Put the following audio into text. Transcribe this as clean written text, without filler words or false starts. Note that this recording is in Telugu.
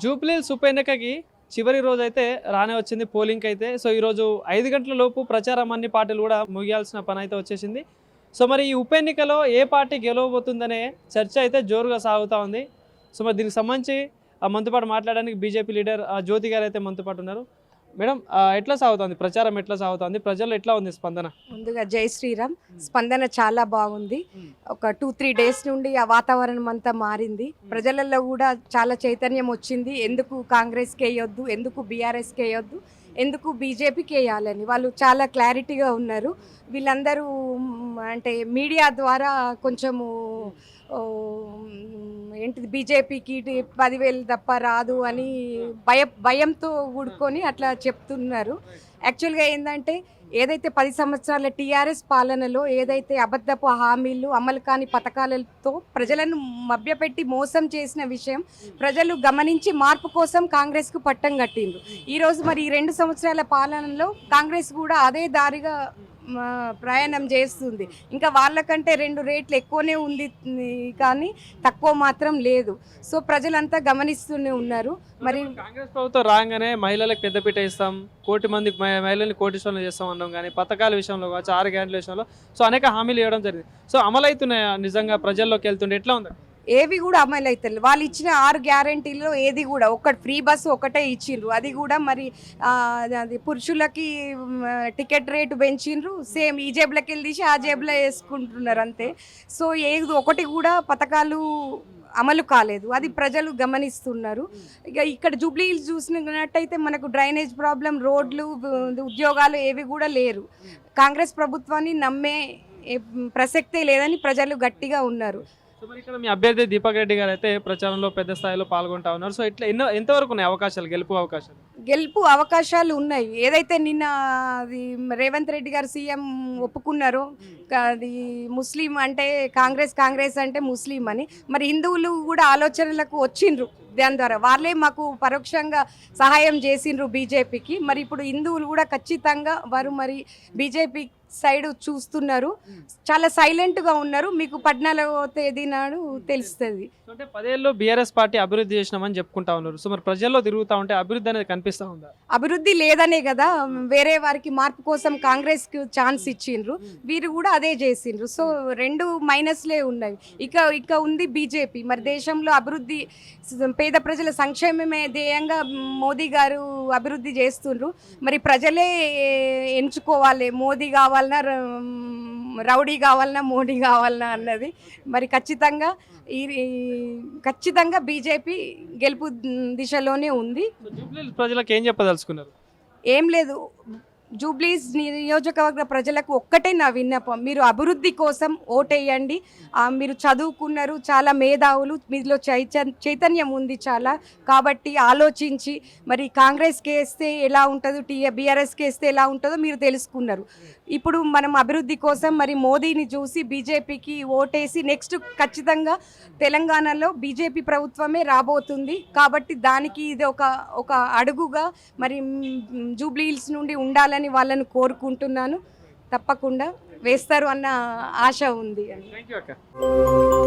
జూబ్లీహిల్స్ ఉప ఎన్నికకి చివరి రోజు అయితే రానే వచ్చింది పోలింగ్ అయితే. సో ఈరోజు 5 గంటల లోపు ప్రచారం అన్ని పార్టీలు కూడా ముగియాల్సిన పని అయితే వచ్చేసింది. సో మరి ఈ ఉప ఎన్నికలో ఏ పార్టీ గెలవబోతుందనే చర్చ అయితే జోరుగా సాగుతూ ఉంది. సో మరి దీనికి సంబంధించి మనతో పాటు మాట్లాడడానికి బీజేపీ లీడర్ జ్యోతి గారు అయితే మనతో పాటు ఉన్నారు. మేడం, ఎట్లా సాగుతుంది ప్రచారం, ఎట్లా సాగుతుంది, ప్రజల్లో ఎట్లా ఉంది స్పందన? ముందుగా జై శ్రీరామ్. స్పందన చాలా బాగుంది. ఒక 2-3 డేస్ నుండి ఆ వాతావరణం అంతా మారింది. ప్రజలలో కూడా చాలా చైతన్యం వచ్చింది. ఎందుకు కాంగ్రెస్కి వేయొద్దు, ఎందుకు బీఆర్ఎస్కి వేయొద్దు, ఎందుకు బీజేపీకి వేయాలని వాళ్ళు చాలా క్లారిటీగా ఉన్నారు. వీళ్ళందరూ అంటే మీడియా ద్వారా కొంచెము ఏంటిది బీజేపీకి 10,000 తప్ప రాదు అని భయంతో కూడుకొని అట్లా చెప్తున్నారు. యాక్చువల్గా ఏంటంటే ఏదైతే 10 సంవత్సరాల టీఆర్ఎస్ పాలనలో ఏదైతే అబద్ధపు హామీలు, అమలు కాని పథకాలతో ప్రజలను మభ్యపెట్టి మోసం చేసిన విషయం ప్రజలు గమనించి మార్పు కోసం కాంగ్రెస్కు పట్టం కట్టిండ్రు. ఈరోజు మరి ఈ 2 సంవత్సరాల పాలనలో కాంగ్రెస్ కూడా అదే దారిగా ప్రయాణం చేస్తుంది. ఇంకా వాళ్ళకంటే 2 రేట్లు ఎక్కువనే ఉంది కానీ తక్కువ మాత్రం లేదు. సో ప్రజలంతా గమనిస్తూనే ఉన్నారు. మరి కాంగ్రెస్ ప్రభుత్వం రాగానే మహిళలకు పెద్దపీట ఇస్తాం, 1 కోటి మంది మహిళల్ని కోటీశ్వరులు చేస్తాం అన్నాం. కానీ పథకాల విషయంలో కావచ్చు, 6 గ్యారెంటీల విషయంలో సో అనేక హామీలు ఇవ్వడం జరిగింది. సో అమలవుతున్నాయా నిజంగా? ప్రజల్లోకి వెళ్తుండే ఎట్లా ఉంది? ఏవి కూడా అమలు అవుతారు. వాళ్ళు ఇచ్చిన 6 గ్యారంటీలో ఏది కూడా ఒకటి ఫ్రీ బస్సు ఒకటే ఇచ్చిండ్రు. అది కూడా మరి అది పురుషులకి టికెట్ రేటు పెంచిండ్రు. సేమ్ ఈ జేబులకి వెళ్ళి తీసి ఆ జేబులో వేసుకుంటున్నారు అంతే. సో ఏది ఒకటి కూడా పథకాలు అమలు కాలేదు. అది ప్రజలు గమనిస్తున్నారు. ఇక ఇక్కడ జూబ్లీహిల్స్ చూసినట్టయితే మనకు డ్రైనేజ్ ప్రాబ్లం, రోడ్లు, ఉద్యోగాలు ఏవి కూడా లేరు. కాంగ్రెస్ ప్రభుత్వాన్ని నమ్మే ప్రసక్తే లేదని ప్రజలు గట్టిగా ఉన్నారు. సో మరి ఇక్కడ మీ అభ్యర్థి దీపక్ రెడ్డి గారు అయితే ప్రచారంలో పెద్ద స్థాయిలో పాల్గొంటా ఉన్నారు. సో ఇట్లా ఎంతవరకు ఉన్నాయి అవకాశాలు, గెలుపు అవకాశాలు ఉన్నాయి. ఏదైతే నిన్న అది రేవంత్ రెడ్డి గారు సీఎం ఒప్పుకున్నారో అది ముస్లిం అంటే కాంగ్రెస్ అంటే ముస్లిం అని, మరి హిందువులు కూడా ఆలోచనలకు వచ్చిండ్రు. దాని ద్వారా వాళ్ళే మాకు పరోక్షంగా సహాయం చేసిండ్రు బీజేపీకి. మరి ఇప్పుడు హిందువులు కూడా ఖచ్చితంగా వారు మరి బీజేపీ సైడ్ చూస్తున్నారు. చాలా సైలెంట్గా ఉన్నారు. మీకు 14వ తేదీ నాడు తెలుస్తుంది. అంటే 10 ఏళ్ళు బీఆర్ఎస్ పార్టీ అభివృద్ధి చేసినామని చెప్పుకుంటా ఉన్నారు. సో మరి ప్రజల్లో తిరుగుతూ ఉంటే అభివృద్ధి అనేది కనిపిస్తూ ఉందా? అభివృద్ధి లేదనే కదా వేరే వారికి మార్పు కోసం కాంగ్రెస్కి ఛాన్స్ ఇచ్చిండ్రు. వీరు కూడా అదే చేసిండ్రు. సో 2 మైనస్లే ఉన్నాయి. ఇక ఉంది బీజేపీ. మరి దేశంలో అభివృద్ధి, పేద ప్రజల సంక్షేమమే ధ్యేయంగా మోదీ గారు అభివృద్ధి చేస్తుండ్రు. మరి ప్రజలే ఎంచుకోవాలి, మోదీ కావాలన్నా, రౌడీ కావాలన్నా, మోడీ కావాలన్నా అన్నది. మరి ఖచ్చితంగా బీజేపీ గెలుపు దిశలోనే ఉంది. జూబ్లీహిల్స్ ప్రజలకు ఏం చెప్పదలుచుకున్నారు? ఏం లేదు, జూబ్లీహిల్స్ నియోజకవర్గ ప్రజలకు ఒక్కటే నా విన్నపం, మీరు అభివృద్ధి కోసం ఓటేయండి. మీరు చదువుకున్నారు, చాలా మేధావులు, మీలో చైతన్యం ఉంది చాలా. కాబట్టి ఆలోచించి మరి కాంగ్రెస్కి వేస్తే ఎలా ఉంటుందో, బీఆర్ఎస్కి వేస్తే ఎలా ఉంటుందో మీరు తెలుసుకున్నారు. ఇప్పుడు మనం అభివృద్ధి కోసం మరి మోదీని చూసి బీజేపీకి ఓటేసి నెక్స్ట్ ఖచ్చితంగా తెలంగాణలో బీజేపీ ప్రభుత్వమే రాబోతుంది. కాబట్టి దానికి ఇది ఒక అడుగుగా మరి జూబ్లీహిల్స్ నుండి ఉండాలని వాళ్ళని కోరుకుంటున్నాను. తప్పకుండా వేస్తారు అన్న ఆశ ఉంది. థాంక్యూ అక్క.